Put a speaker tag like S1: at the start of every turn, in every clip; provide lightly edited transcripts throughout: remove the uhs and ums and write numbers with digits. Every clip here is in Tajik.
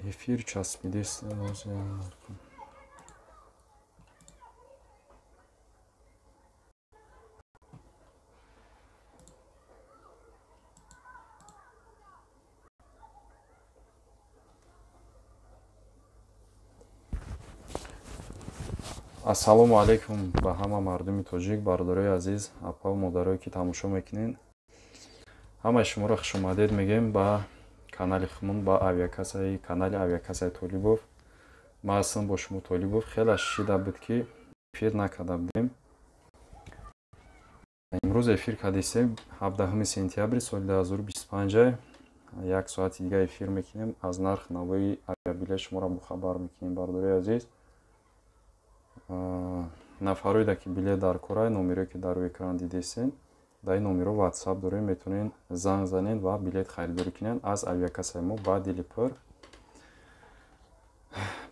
S1: эфир часпидест. ассалому алайкум ба ҳама мардуми тоҷик, бардорои азиз, апа ва модарое ки тамошо мекунед. ҳамаи шуморо хушомадед мегем ба канали хумон, ба авиакассаи канали авиакассаи Толибов. ман ҳастам бо шумо Толибов. хеле шида буд ки эфир накарда будем. имрӯз эфир кардистем 17 сентябри соли 2025. як соати дига эфир мекунем. аз нарх навои авиабилет шуморо бохабар мекунем. бардорои азиз, нафароида ки билет дар кора, номеро ки дар экран дидесен, дар ин номеро ватсап дорем, метавонен занг занен ва билет харидорӣ кунен аз авиакассаи мо ба Дилипур.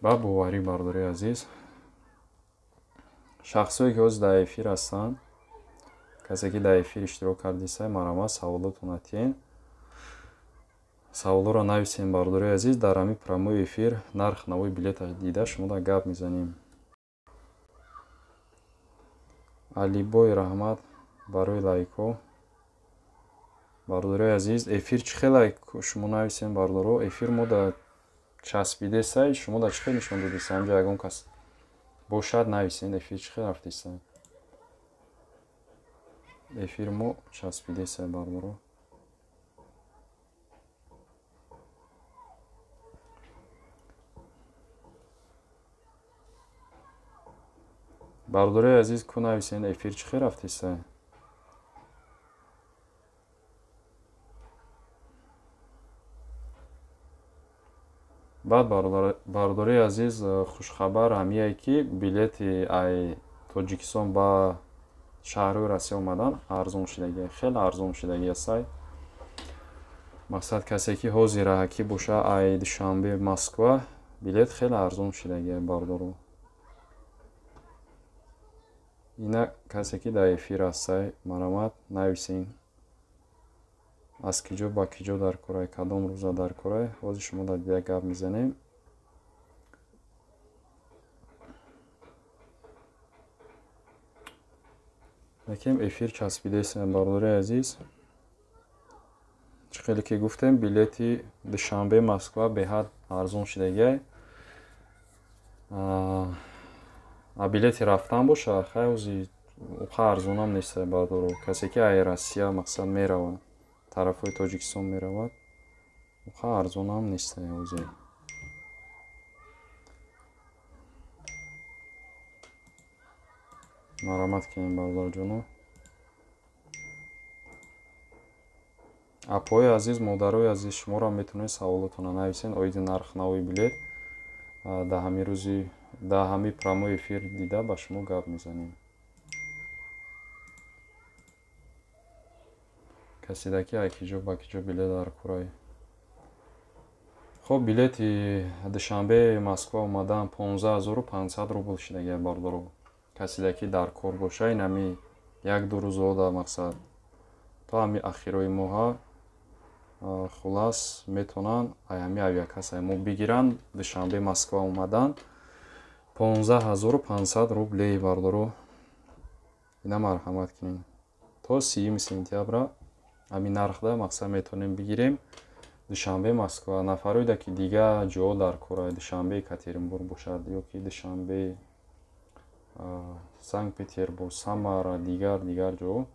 S1: ба боварӣ, бардорои азиз, шахсое ки ҳозир дар эфир ҳастанд, касе ки дар эфир иштирок кардиса, марҳамат, саволотон атен, саволоро нависен. бардорои азиз, дар ҳамин промои эфир нарх навои билета дида шумода гап мезанем. алибой раҳмат барои лайко. бардорои азиз, эфир чӣ хела шумо нависен. бардоро эфир мо да часпидесай, шумо да чӣ хел нишон додеса. ҳамҷа ягон кас бошад нависен эфир чӣ хел рафтесай. эфир мо часпидесай. бардоро бардорои азиз, ку нависен эфир чӣ хел рафтесай. баъд бардорои азиз, хушхабар ҳамие ки билети ай Тоҷикистон ба шаҳрҳои Россия омадан арзон шудаги, хеле арзон шудаги астай. мақсад касе ки ҳозир ки боша ай душанбе Москва, билет хеле арзон шудаги. бардоро ина касе ки дар эфир астай, марҳамат, нависен аз киҷо ба киҷо дар корай, кадом рӯза дар корай. ҳозир шумо дар дида гап мезанем. якем эфир часпидесем. бардорои азиз, чӣ хеле ки гуфтем, билети душанбе Москва беҳад арзон шудагиай. билети рафтан боша, хай ҳозир уқа арзонам нестай. бардоро касе ки ай Россия мақсад меравад, тарафҳои Тоҷикистон меравад, уқа арзонам нестай ҳозир. марҳамат кунед бардорҷоно. апои азиз, модарои азиз, шуморо метавонед саволотонро нависен оиди нарх навои билет. дар ҳамин рӯзи, дар ҳамин промои эфир дида ба шумо гап мезанем. касида ки ай киҷо ба киҷо билет дар курай. хоб, билети душанбе Москва омадан 15500 рубл шудаги. бардоро касида ки дар кор боша, ин ҳами як-ду рӯзода мақсад то ҳами ахирои моҳа, хулас метавонанд ай ҳами авиакассаи мо бигиранд. душанбе Москва омадан 15500 рублей. бардоро ина марҳамат кунед. то 30 сентябра ҳамин нархда мақсад метавонем бигирем. душанбе Москва. нафароида ки дига ҷо дар кора, душанбе Екатеринбург бошад, ё ки душанбе Санкт Петербург, Самара, дигар ҷо,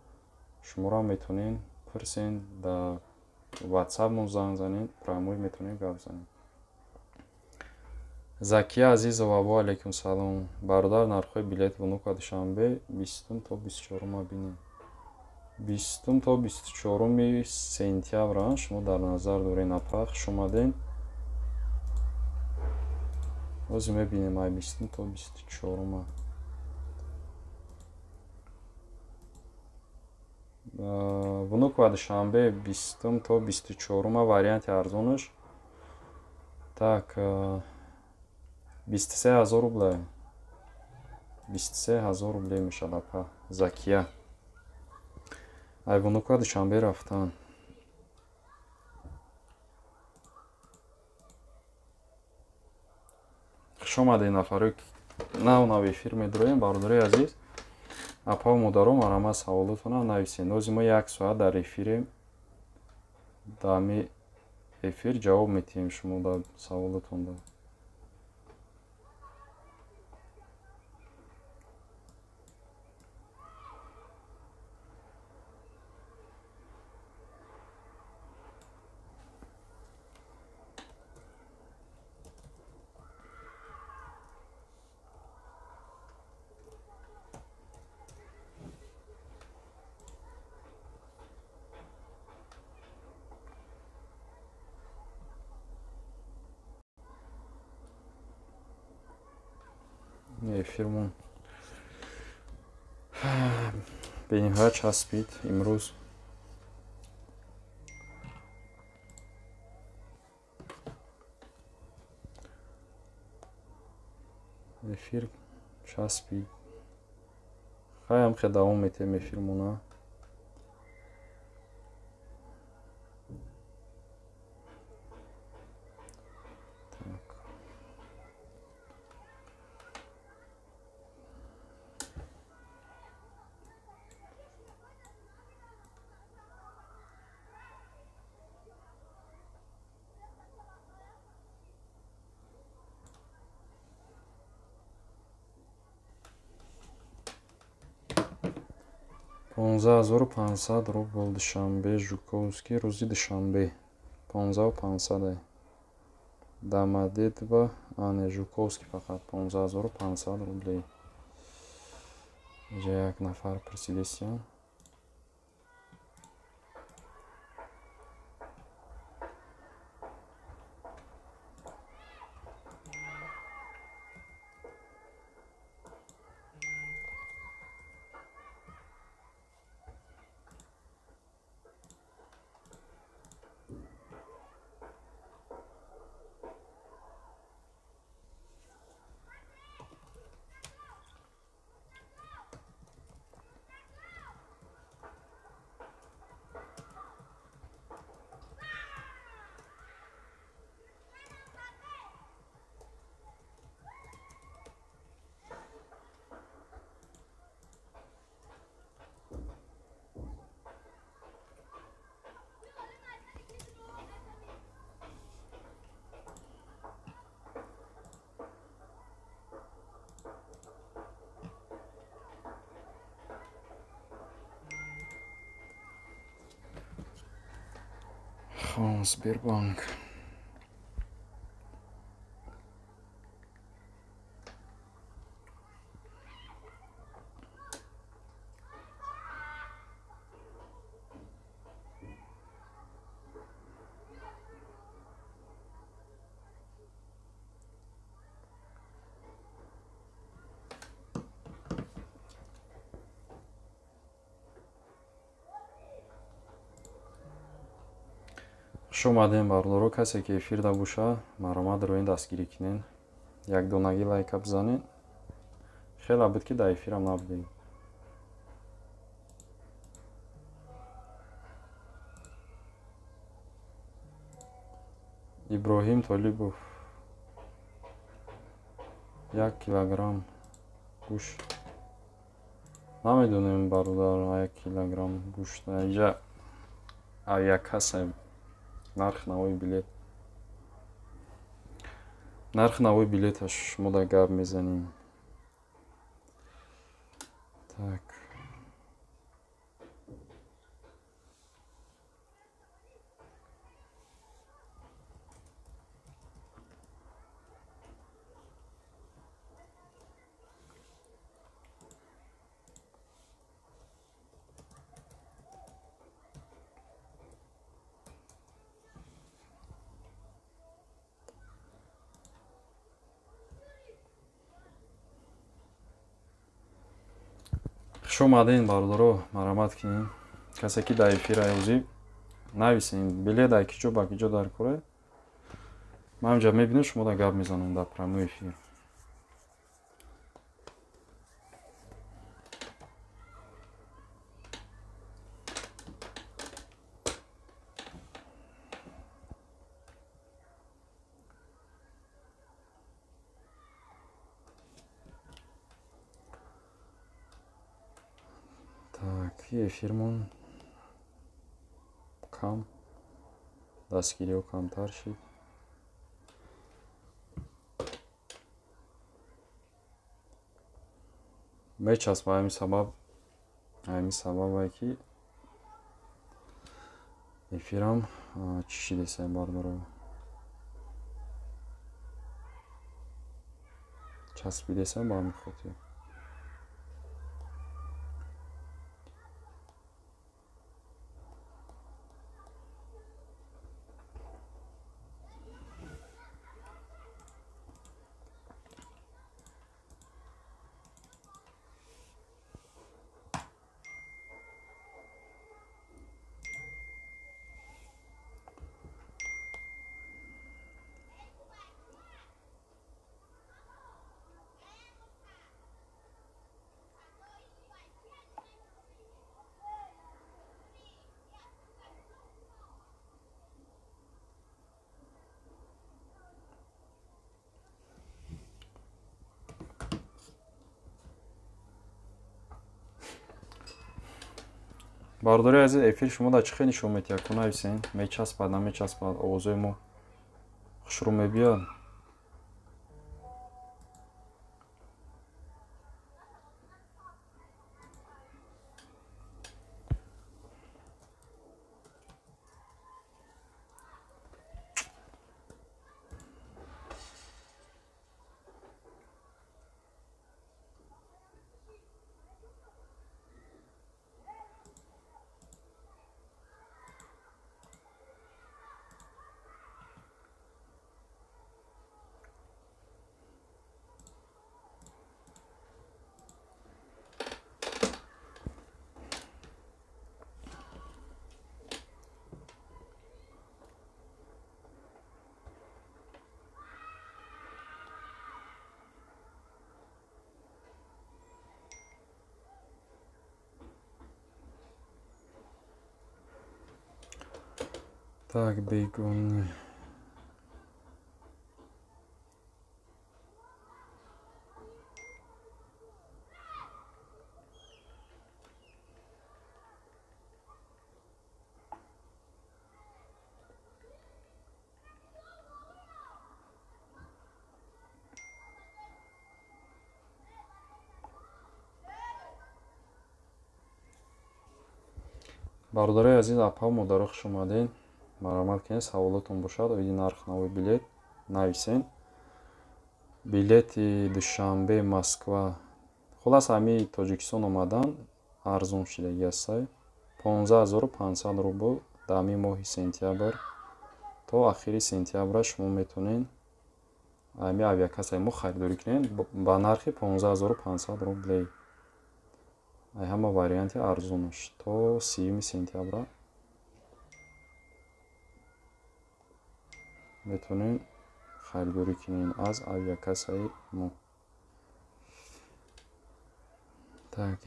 S1: шуморо метавонен пурсен, дар ватсап мо занг занен, промой метавонен гап занен. Закия Азизова, ва алайкум салом. бародар, нархҳои билет Внука душанбе 20 то 24 бинем. 20 то 24 сентябр шумо дар назар доред. апа хуш омаден. ҳозир мебинем ай 20 то 24. Внук ва душанбе 20 то 24 варианти арзонаш. Так, 23000 рублей. 23000 рублей мешад. апа Закия. ай внук ва душанбе рафтан. хуш омадед нафаре нав эфир медироем. Бародари азиз, апа модаро марама саволотона нависед. Нози мо 1 соат дар эфирем. дами эфир ҷавоб метиҳем шумо дар саволотонда. эфирмон бениҳоят часпид. имрӯз эфир часпид. хаям хе давом метем эфирмона. $15,500 рубл душанбе. Жуковский рӯзи душанбе 15,500 Домодедово ане Жуковский фақат $15,500 рубли. Инҷа як нафар присидесиян. Сбербанк. хуш омадем бардоро. касе ки эфирда боша маромад роин дастгирӣ кинен, як донаги лайка бизанед. хеле буд ки дар эфирам набудем. иброҳим Толибов 1 килограмм гӯшт. намедонем бародар 1 килограмм гӯшт. инҷа авиакассаем. нарх навои билеташ мо да гап мезанем. так хуш омаден бардоро. маромад кинем. касе ки дар эфир аёзӣ нависем билет дар киҷо ба киҷо дар кора. ман инҷа мебинем шумо да гап мезанам дар прямой эфир. Так, эфирмон кам, дастгириҳо камтар шид. мечасп ҳамин сабабе ки эфирам чӣ шидесем бардоро часпидесем ба ҳамин хотир. бардори азиз, эфир шумо дар чӣ хел нишон медиҳад? Ку нависен, мечаспад, намечаспад, овозои мо хушрӯ мебиёд. Так, бегон. Бардораи азиз, апҳамо дар хуш омадед. Маромад кунед, саволотон бошад оиди нархнавои билет нависен. Билети душанбе Москва, хулас ҳамаи Тоҷикистон омадан арзон шидагӣ астай. 15500 рубл дар ҳамин моҳи сентябр то ахири сентябра шумо метавонед ҳамин авиакассаи мо харидорӣ кунед ба нархи 15500 рубле. ҳама варианти арзонаш то 30 сентябра метавонед харидорӣ кунед аз авиакассаи мо. Так,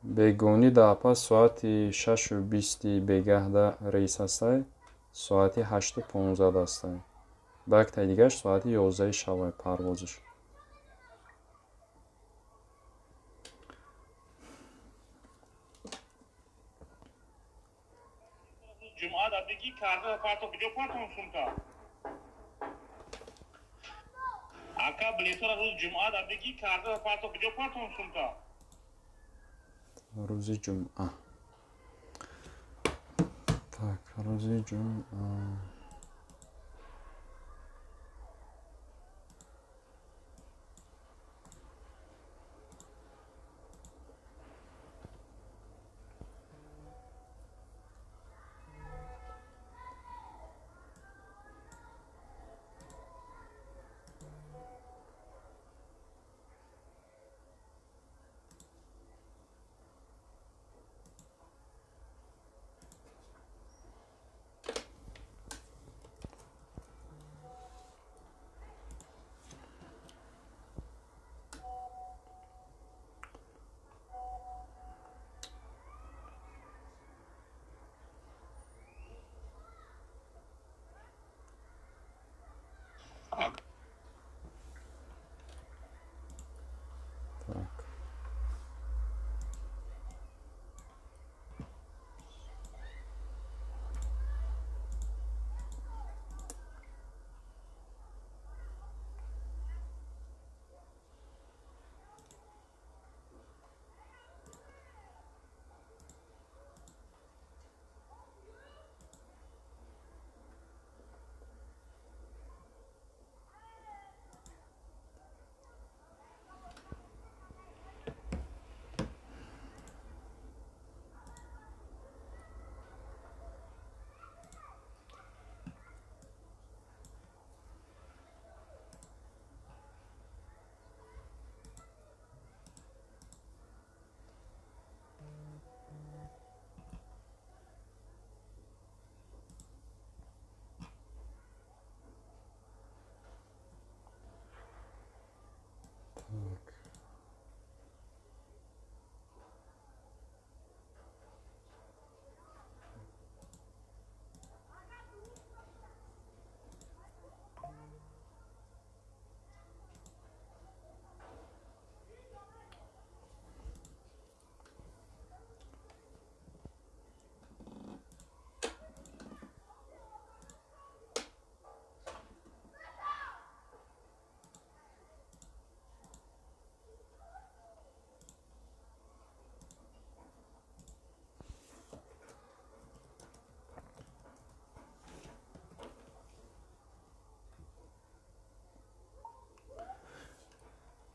S1: бегони дар пас соати 6:20 бегаҳда рейс астай, соати 8:15 астай. Бактаи дигаш соати 11 шабай парвозиш.
S2: Cuma da begi karda parto video parto sunta. Aka bilesora roz Cuma da begi karda parto video parto sunta.
S1: Рӯзи ҷумъа. Так, рӯзи ҷумъа.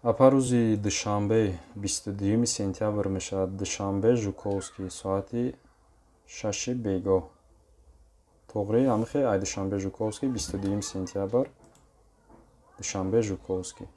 S1: апа рӯзи душанбе 22 сентябр мешавад. Душанбе Жуковский соати 6 бегоҳ. тоғри амихе ай душанбе Жуковский 22 сентябр душанбе Жуковский.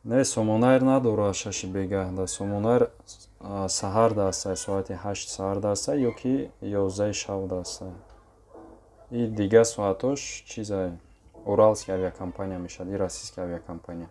S1: Не сомонайр надора шаши бегаҳда. Сомонайр саҳар дастае соати 8 саҳар дастае ё ки 11 шав дастае. И дига соатош чизае Уральский авиакомпания мешавад, и российская авиакомпания.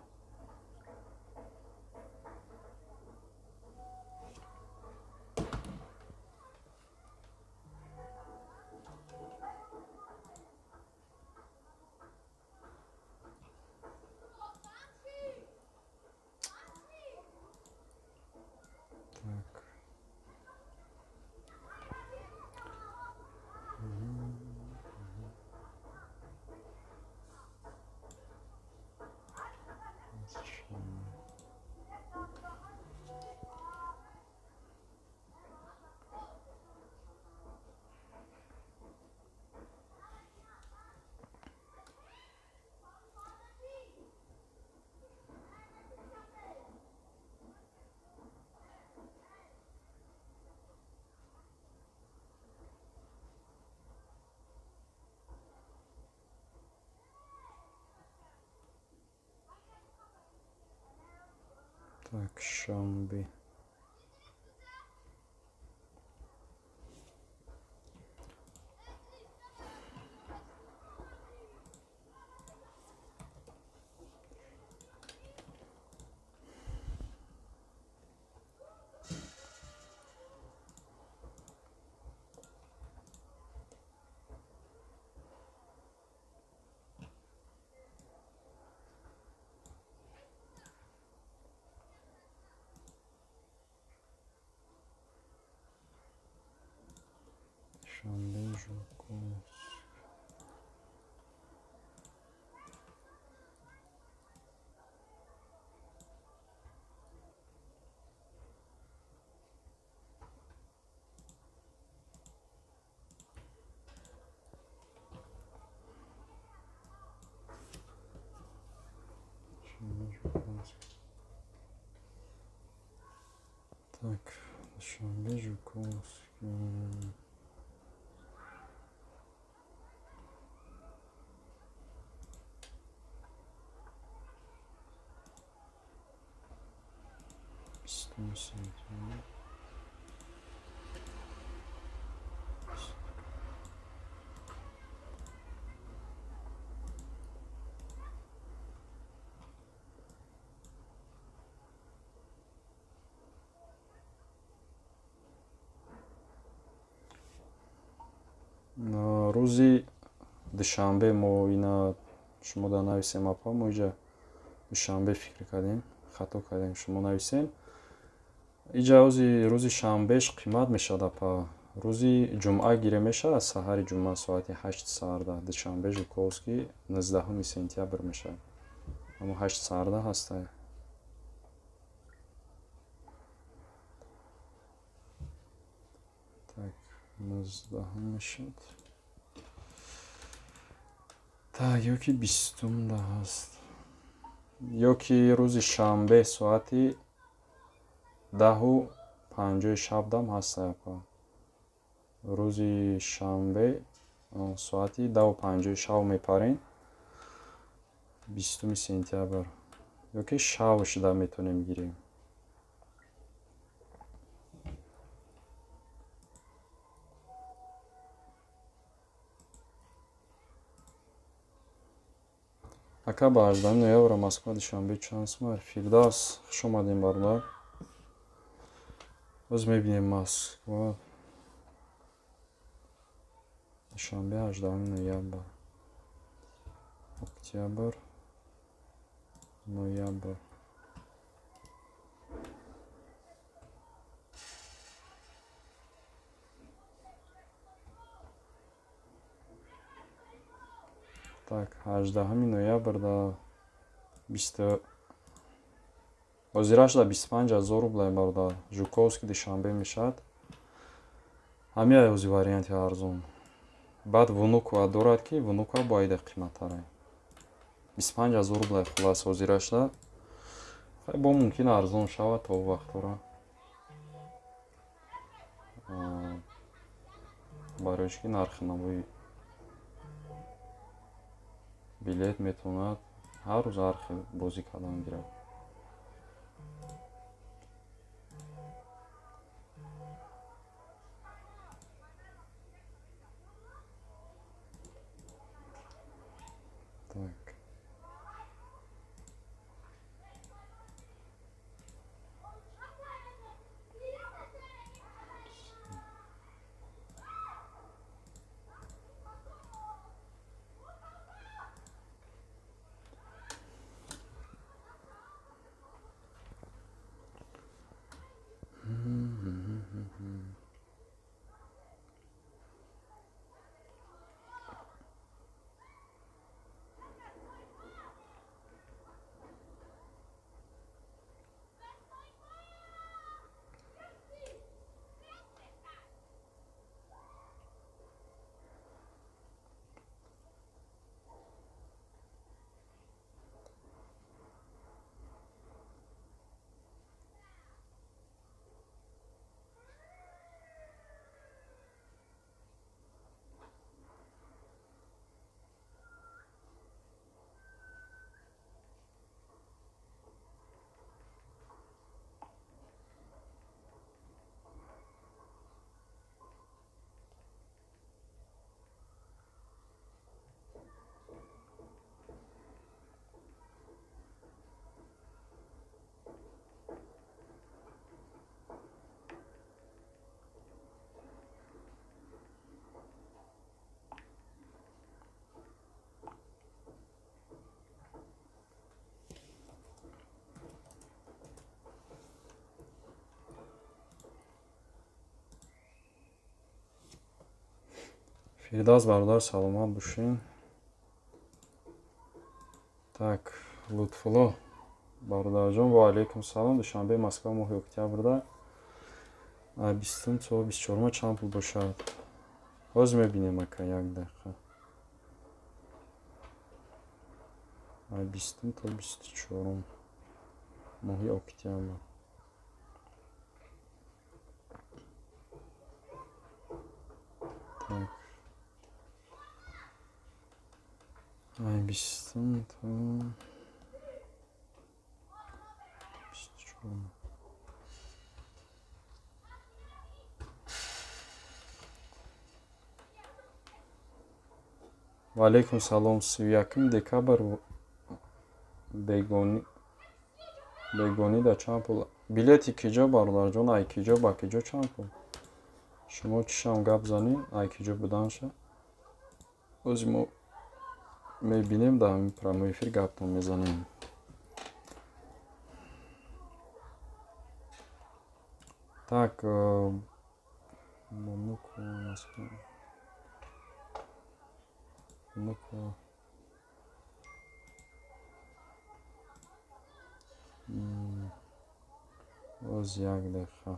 S1: Так, шанбе. Шанбе Жуковский. Так, Шанбе Жуковский. рӯзи душанбе мо ина шумо дар нависем апа мо иҷа душанбе фикр кардем, хато кардем, шумо нависем иҷа рӯзи шанбеш қимат мешавад апа. рӯзи ҷумъа гирем мешавад, саҳари ҷумъа соати 8 саҳарда душанбе Жуковский 19 сентябр мешавад. аммо 8 саҳарда ҳастае. так 19 мешавад. так ё ки 20 да ҳаст, ё ки рӯзи шанбе соати 10:50 шабдам ҳастае апа. рӯзи шанбе соати 10:50 шав мепарем. 20 сентябр ёки шавшда метонем гирем. ака ба 18 ноябр Москва душанбе чансмар Фирдавс хуш омадем бардар. Оз мебинем Москва душанбе 18 ноябр октябр ноябр так 18 ноябр да 20 озираш да 25000 рублей барда Жуковский душанбе мешад. ҳамин ози варианти арзон. баъд вунуква дорад ки вунуква бояд қиматтаре 25000 рублей хулас озираш да бо мумкин арзон шавад то вақтора бароиш ки нархи намои билет метавонад ҳар рӯз ҳар хел бозӣ кардан гирад. Так Фирдавс бародар саломат бошен. Так Лутфулло бародарҷон ва алейкум салом. Душанбе Москва моҳи октябрда 20 то 24 чанд пул бошад? ҳозир мебинем ака як дақиқа. 20 то 24 моҳи октябр. Так 20 то 24. ва алейкум салом. 31 декабр бегони да чанд пул? Билети киҷо бародарҷон? Ай киҷо ба киҷо чанд пул? шумо чишам гап занед ай киҷо буданша ози мо мебинем дар ҳамин прямой эфир гаптон мезанем. Так оз як дақиқа.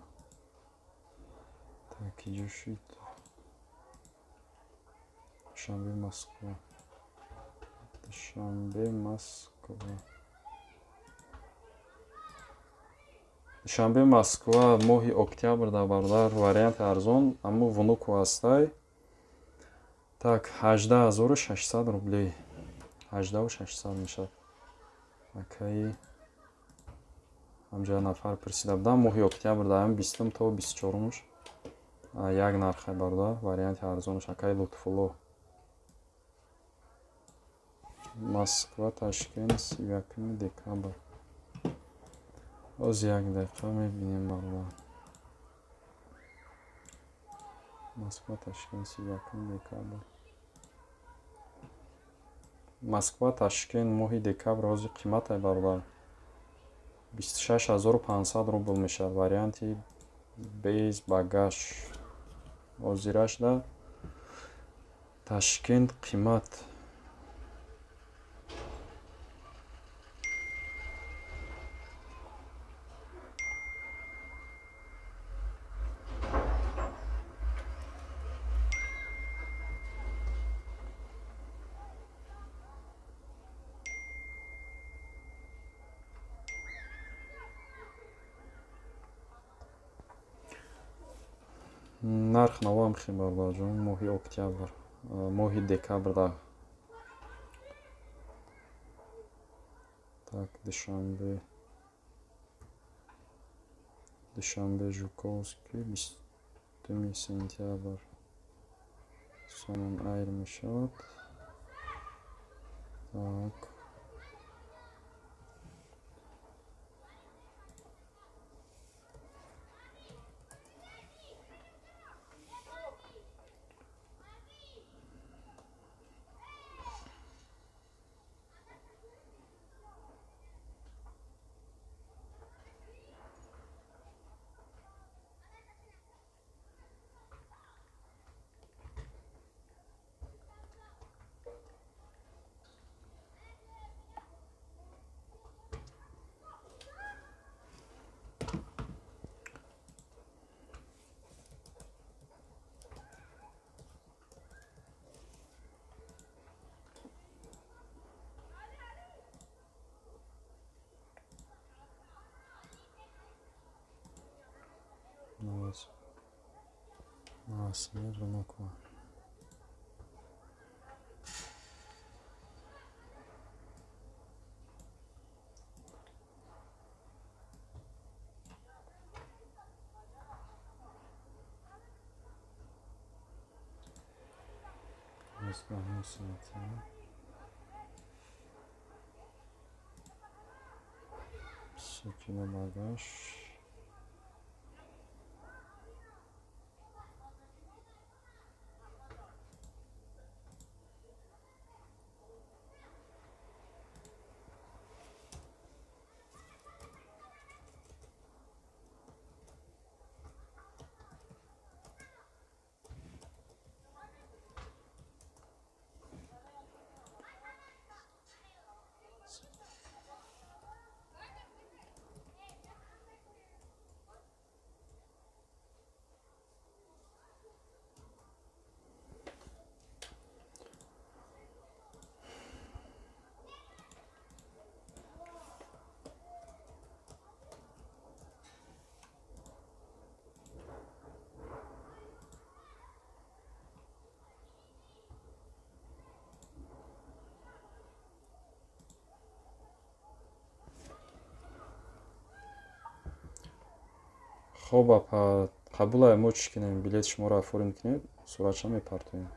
S1: Так киҷо шуд? Душанбе Москва. Душанбе Москва моҳи октябр да бародар варианти арзон аммо вунук вастай. Так 18600 рублей 18600 мешад. акаи ҳамҷоя нафар пурсида будам. моҳи октябр даҳам 20 то 24 як нархе барда варианти арзонаш акаи лутфулло Москва Ташкент 31 декабр. оз як дақиқа мебинем барда. Москва Ташкент 31 декабр. Москва Ташкент моҳи декабр ҳозир қимате барда 26500 рубл мешавад. варианти без багаж ҳозираш да Ташкент қимат нарх навам хибардаҷон моҳи октябр моҳи декабр да так душанбе Жуковский 20 сентябр Самон Айр мешавад. Так Новосибирск Москва. Сукина багаж. хоб апа қабулай мо чӣ кунем? Билети шуморо оформим кунед, суратша мепартоем.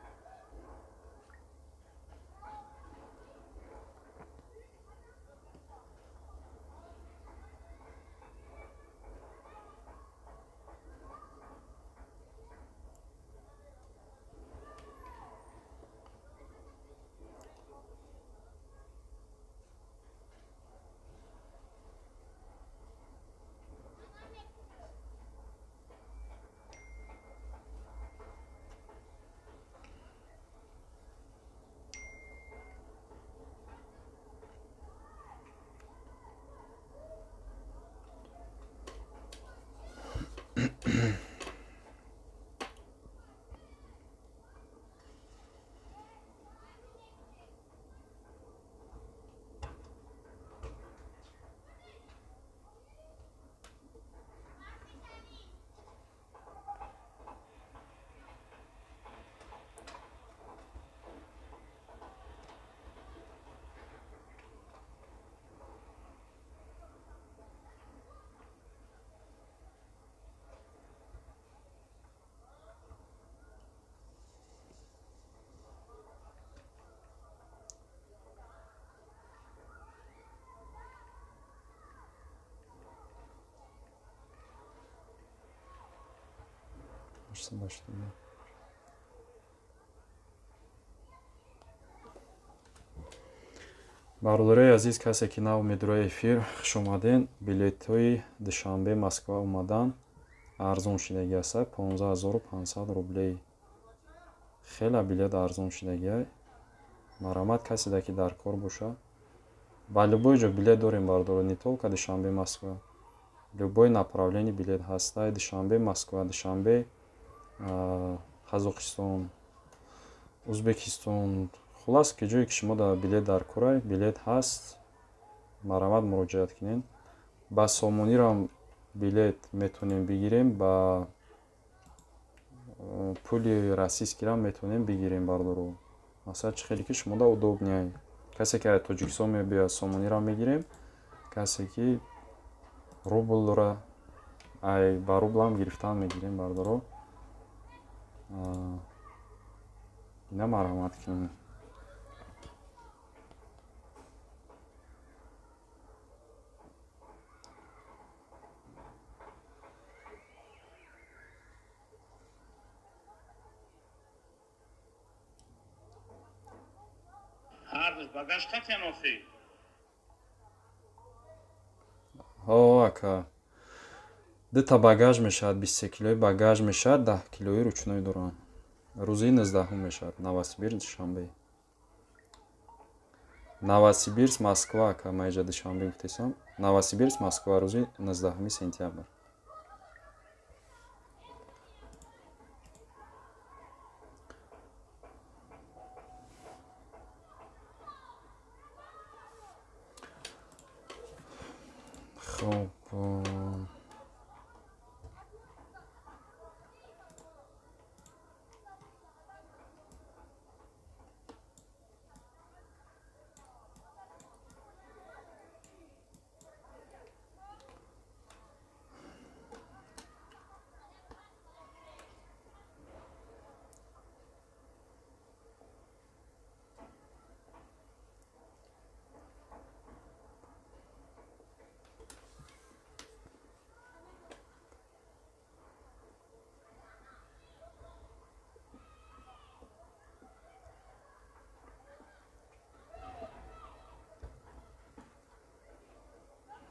S1: бародарои азиз, касе ки нав медурои эфир хуш омаден. Билетҳои душанбе Москва омадан арзон шидаги аст. 15500 рублей. хела билет арзон шидаги. марҳамат, касе ки дар кор боша, ба любой ҷо билет дорем бардор, не толка душанбе Москва. Любой направление билет ҳаст. Душанбе Москва, душанбе Қазоқистон, Узбекистон, хулас ки ҷое ки шумо дар билет дар корай, билет ҳаст. марҳамат, муроҷиат кунед. ба сомонирам билет метонем бигирем, ба пули российскирам метонем бигирем бардоро. масалан чӣ хеле ки шумода удобнее. касе ки Тоҷикистон мебиёяд сомонирам мегирем, касе ки рубл дора, ай ба рублам гирифтан мегирем бардоро. ина марҳамат кунед.
S2: Ардаш багаж қатян охи.
S1: Ака. Дута багаж мешавад, 23 килои багаж мешавад, 10 килои ручной дорам. рӯзи 19 мешавад, Новосибирск душанбе. Новосибирск Москва, ака майҷа душанбе гуфтесам. Новосибирск Москва рӯзи 19 сентябр. خب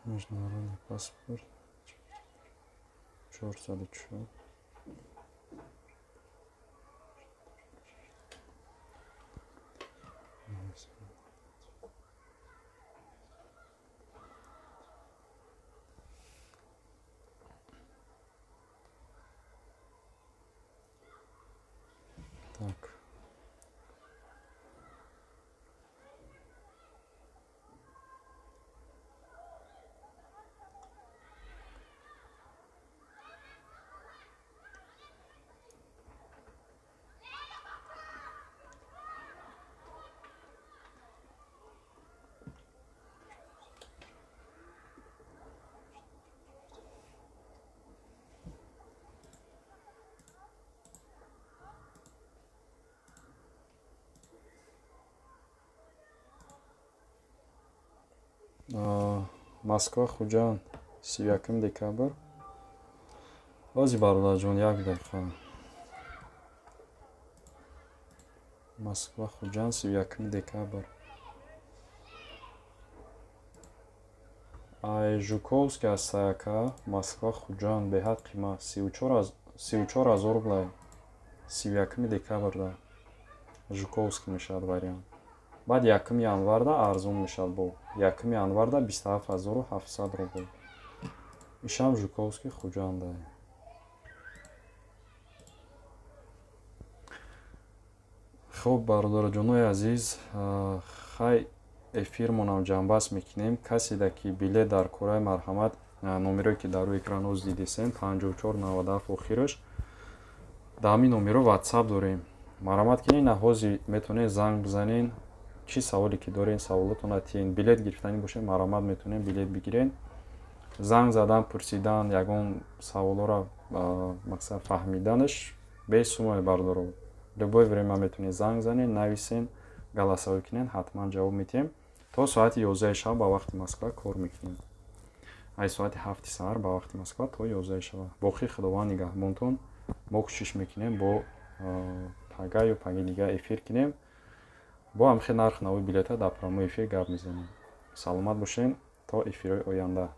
S1: международный паспорт 404. Так. Москва Хуҷанд 31 декабр. Ози бародарҷон, як дақиқа. Москва Хуҷанд 31 декабр. ай Жуковск аст ака. Москва Хуҷанд беҳад қимат 34000 рублей. 31 декабр да Жуковск мешавад вариант. баъд 1 январда арзон мешавад, бо 1 январда 27700 рубл. ишам Жуковски Хуҷанда. хуб бародарҷонои азиз, хай эфирмонам ҷамъбаст мекунем. касе ки билет дар кораи марҳамат, номеро ки дар рӯи экран ҳоз дидесен 5497 охираш. дар ҳамин номеро WhatsApp дорем. марҳамат кунед, ҳозир метавонед занг бизанед. чӣ саволе ки дорен саволотона тиен билет гирифтанӣ бошед, марҳамат метавонед билет бигиред. занг задан, пурсидан, ягон саволоро мақсад фаҳмиданаш бесумай бардоро. любое время метавонед занг занед, нависен, галасавӣ кунед, ҳатман ҷавоб медиҳем. то соати 11 шаб ба вақти Москва кор мекунем. ай соати 7 саҳар ба вақти Москва то 11 шаб. боқӣ худованд нигаҳбонтон. мо кӯшиш мекунем бо пага ё паги дига эфир кунем. бо ҳамхел нарх навои билета дар программаи эфир гап мезанем. саломат бошем то эфирҳои оянда.